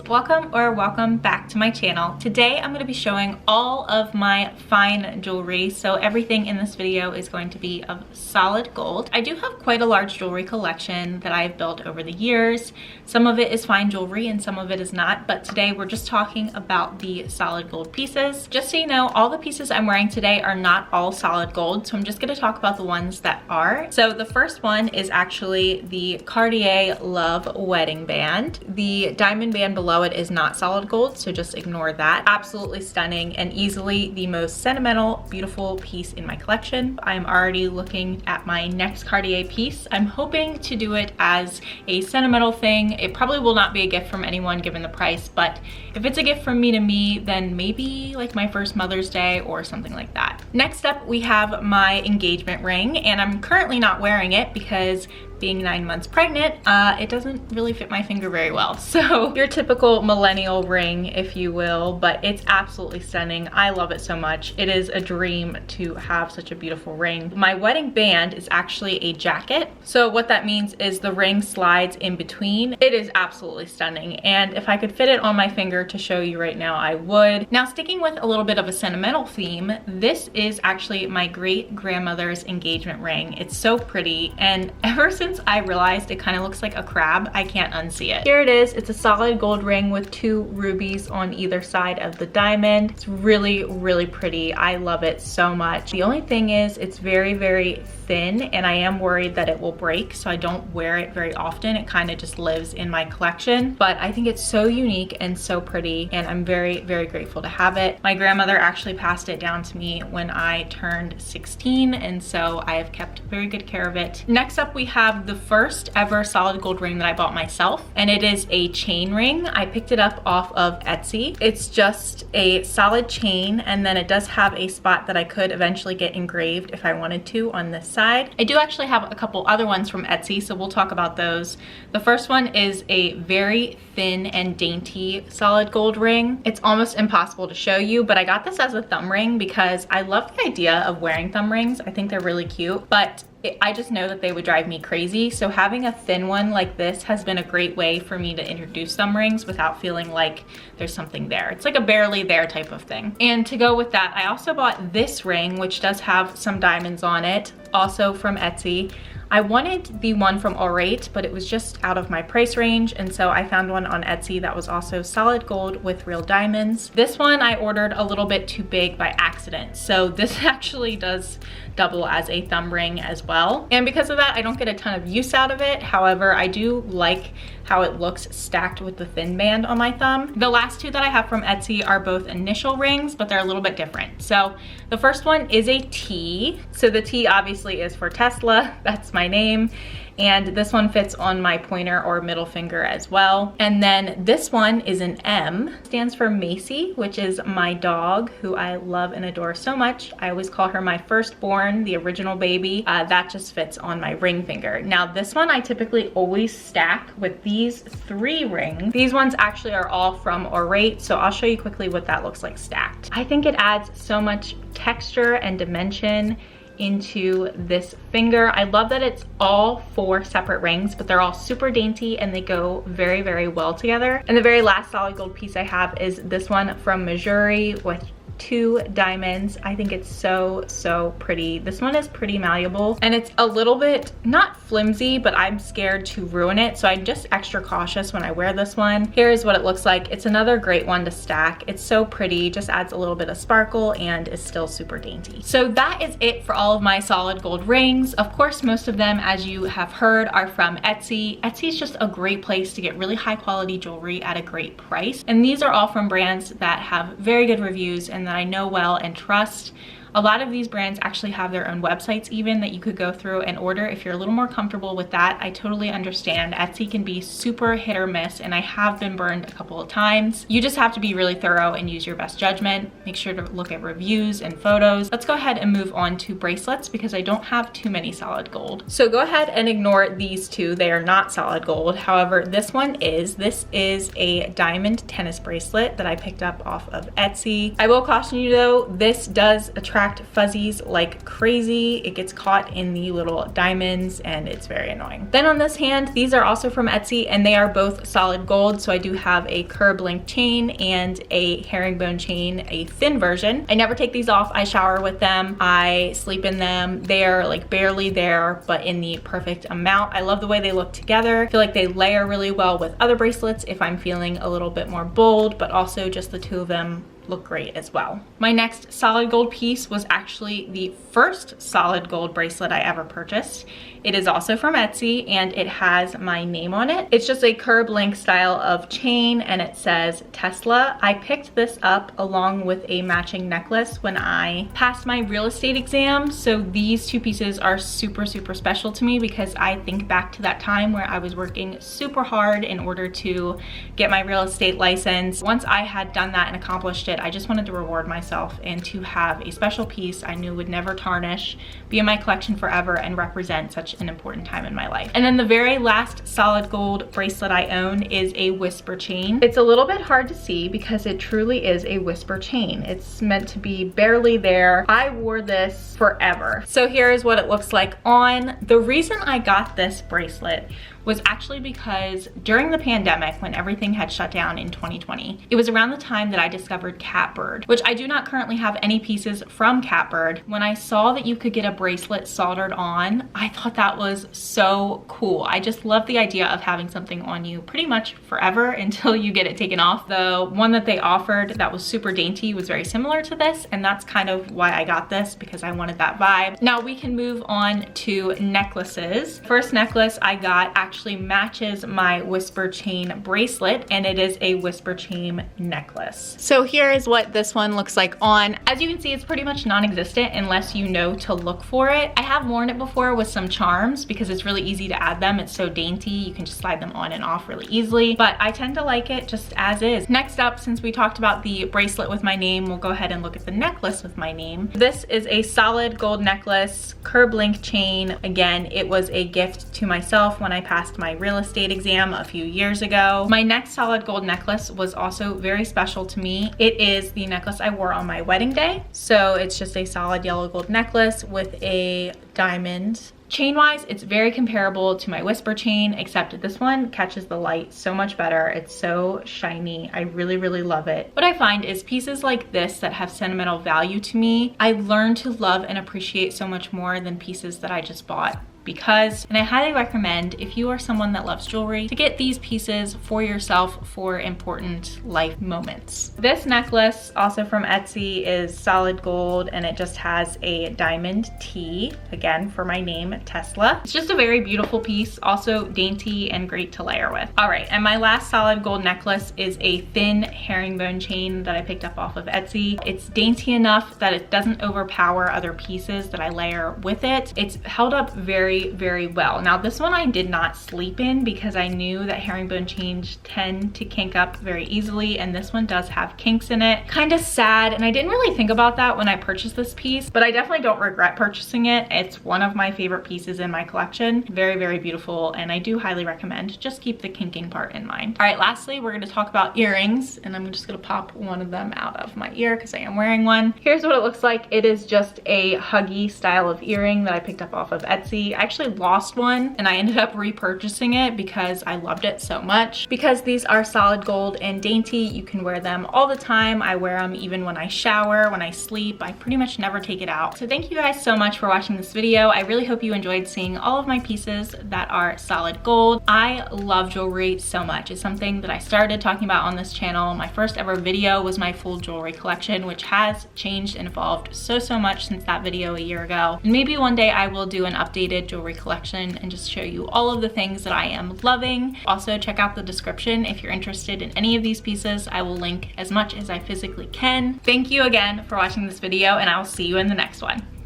Welcome back to my channel. Today I'm going to be showing all of my fine jewelry. So everything in this video is going to be of solid gold. I do have quite a large jewelry collection that I've built over the years. Some of it is fine jewelry and some of it is not, but today we're just talking about the solid gold pieces. Just so you know, all the pieces I'm wearing today are not all solid gold, so I'm just going to talk about the ones that are. So the first one is actually the Cartier Love Wedding Band. The diamond band below it is not solid gold, so just ignore that. Absolutely stunning and easily the most sentimental, beautiful piece in my collection. I'm already looking at my next Cartier piece. I'm hoping to do it as a sentimental thing. It probably will not be a gift from anyone given the price, but if it's a gift from me to me, then maybe like my first Mother's Day or something like that. Next up, we have my engagement ring, and I'm currently not wearing it because being 9 months pregnant, it doesn't really fit my finger very well. So your typical millennial ring, if you will, but it's absolutely stunning. I love it so much. It is a dream to have such a beautiful ring. My wedding band is actually a jacket. So what that means is the ring slides in between. It is absolutely stunning. And if I could fit it on my finger to show you right now, I would. Now, sticking with a little bit of a sentimental theme, this is actually my great grandmother's engagement ring. It's so pretty. And ever since I realized it kind of looks like a crab, I can't unsee it. Here it is. It's a solid gold ring with 2 rubies on either side of the diamond. It's really, really pretty. I love it so much. The only thing is it's very, very thin, and I am worried that it will break, so I don't wear it very often. It kind of just lives in my collection, but I think it's so unique and so pretty, and I'm very, very grateful to have it. My grandmother actually passed it down to me when I turned 16, and so I have kept very good care of it. Next up, we have the first ever solid gold ring that I bought myself, and it is a chain ring. I picked it up off of Etsy. It's just a solid chain, and then it does have a spot that I could eventually get engraved if I wanted to on this side. I do actually have a couple other ones from Etsy, so we'll talk about those. The first one is a very thin and dainty solid gold ring. It's almost impossible to show you, but I got this as a thumb ring because I love the idea of wearing thumb rings. I think they're really cute, but I just know that they would drive me crazy. So having a thin one like this has been a great way for me to introduce thumb rings without feeling like there's something there. It's like a barely there type of thing. And to go with that, I also bought this ring, which does have some diamonds on it, also from Etsy. I wanted the one from Aurate, but it was just out of my price range, and so I found one on Etsy that was also solid gold with real diamonds. This one I ordered a little bit too big by accident, so this actually does double as a thumb ring as well. And because of that, I don't get a ton of use out of it. However, I do like how it looks stacked with the thin band on my thumb. The last 2 that I have from Etsy are both initial rings, but they're a little bit different. So the first one is a T. So the T obviously is for Tesla. That's my name. And this one fits on my pointer or middle finger as well. And then this one is an M, stands for Macy, which is my dog who I love and adore so much. I always call her my firstborn, the original baby. That just fits on my ring finger. Now this one I typically always stack with these 3 rings. These ones actually are all from Aurate, so I'll show you quickly what that looks like stacked. I think it adds so much texture and dimension into this finger. I love that it's all 4 separate rings, but they're all super dainty and they go very, very well together. And the very last solid gold piece I have is this one from Merjuri with 2 diamonds. I think it's so, so pretty. This one is pretty malleable and it's a little bit, not flimsy, but I'm scared to ruin it. So I'm just extra cautious when I wear this one. Here's what it looks like. It's another great one to stack. It's so pretty, just adds a little bit of sparkle and is still super dainty. So that is it for all of my solid gold rings. Of course, most of them, as you have heard, are from Etsy. Etsy is just a great place to get really high quality jewelry at a great price. And these are all from brands that have very good reviews and that I know well and trust. A lot of these brands actually have their own websites even that you could go through and order if you're a little more comfortable with that. I totally understand. Etsy can be super hit or miss, and I have been burned a couple of times. You just have to be really thorough and use your best judgment. Make sure to look at reviews and photos. Let's go ahead and move on to bracelets because I don't have too many solid gold. So go ahead and ignore these 2. They are not solid gold. However, this one is. This is a diamond tennis bracelet that I picked up off of Etsy. I will caution you though, this does attract attract fuzzies like crazy. It gets caught in the little diamonds and it's very annoying. Then on this hand, these are also from Etsy and they are both solid gold. So I do have a curb link chain and a herringbone chain, a thin version. I never take these off. I shower with them. I sleep in them. They're like barely there, but in the perfect amount. I love the way they look together. I feel like they layer really well with other bracelets if I'm feeling a little bit more bold, but also just the two of them look great as well. My next solid gold piece was actually the first solid gold bracelet I ever purchased. It is also from Etsy and it has my name on it. It's just a curb link style of chain and it says Tesla. I picked this up along with a matching necklace when I passed my real estate exam. So these two pieces are super, super special to me because I think back to that time where I was working super hard in order to get my real estate license. Once I had done that and accomplished it, I just wanted to reward myself and to have a special piece I knew would never tarnish, be in my collection forever, and represent such an important time in my life. And then the very last solid gold bracelet I own is a whisper chain. It's a little bit hard to see because it truly is a whisper chain. It's meant to be barely there. I wore this forever. So here is what it looks like on. The reason I got this bracelet was actually because during the pandemic, when everything had shut down in 2020, it was around the time that I discovered Catbird, which I do not currently have any pieces from Catbird. When I saw that you could get a bracelet soldered on, I thought that was so cool. I just love the idea of having something on you pretty much forever until you get it taken off. The one that they offered that was super dainty was very similar to this, and that's kind of why I got this, because I wanted that vibe. Now we can move on to necklaces. First necklace I got actually matches my whisper chain bracelet, and it is a whisper chain necklace. So here is what this one looks like on. As you can see, it's pretty much non-existent unless you know to look for it. I have worn it before with some charms because it's really easy to add them. It's so dainty, you can just slide them on and off really easily, but I tend to like it just as is. Next up, since we talked about the bracelet with my name, we'll go ahead and look at the necklace with my name. This is a solid gold necklace, curb link chain. Again, it was a gift to myself when I passed my real estate exam a few years ago. My next solid gold necklace was also very special to me. It is the necklace I wore on my wedding day. So it's just a solid yellow gold necklace with a diamond. Chain-wise, it's very comparable to my whisper chain, except this one catches the light so much better. It's so shiny. I really, really love it. What I find is pieces like this that have sentimental value to me, I learn to love and appreciate so much more than pieces that I just bought. And I highly recommend, if you are someone that loves jewelry, to get these pieces for yourself for important life moments. This necklace, also from Etsy, is solid gold and it just has a diamond T, again for my name, Tesla. It's just a very beautiful piece, also dainty and great to layer with. All right, and my last solid gold necklace is a thin herringbone chain that I picked up off of Etsy. It's dainty enough that it doesn't overpower other pieces that I layer with it. It's held up very, very well. Now this one I did not sleep in because I knew that herringbone chains tend to kink up very easily, and this one does have kinks in it. Kind of sad, and I didn't really think about that when I purchased this piece, but I definitely don't regret purchasing it. It's one of my favorite pieces in my collection. Very, very beautiful, and I do highly recommend. Just keep the kinking part in mind. All right, lastly, we're going to talk about earrings, and I'm just going to pop one of them out of my ear because I am wearing one. Here's what it looks like. It is just a huggy style of earring that I picked up off of Etsy. I actually lost one and I ended up repurchasing it because I loved it so much. Because these are solid gold and dainty, you can wear them all the time. I wear them even when I shower, when I sleep. I pretty much never take it out. So thank you guys so much for watching this video. I really hope you enjoyed seeing all of my pieces that are solid gold. I love jewelry so much. It's something that I started talking about on this channel. My first ever video was my full jewelry collection, which has changed and evolved so much since that video a year ago. And maybe one day I will do an updated jewelry collection and just show you all of the things that I am loving. Also, check out the description if you're interested in any of these pieces. I will link as much as I physically can. Thank you again for watching this video, and I will see you in the next one.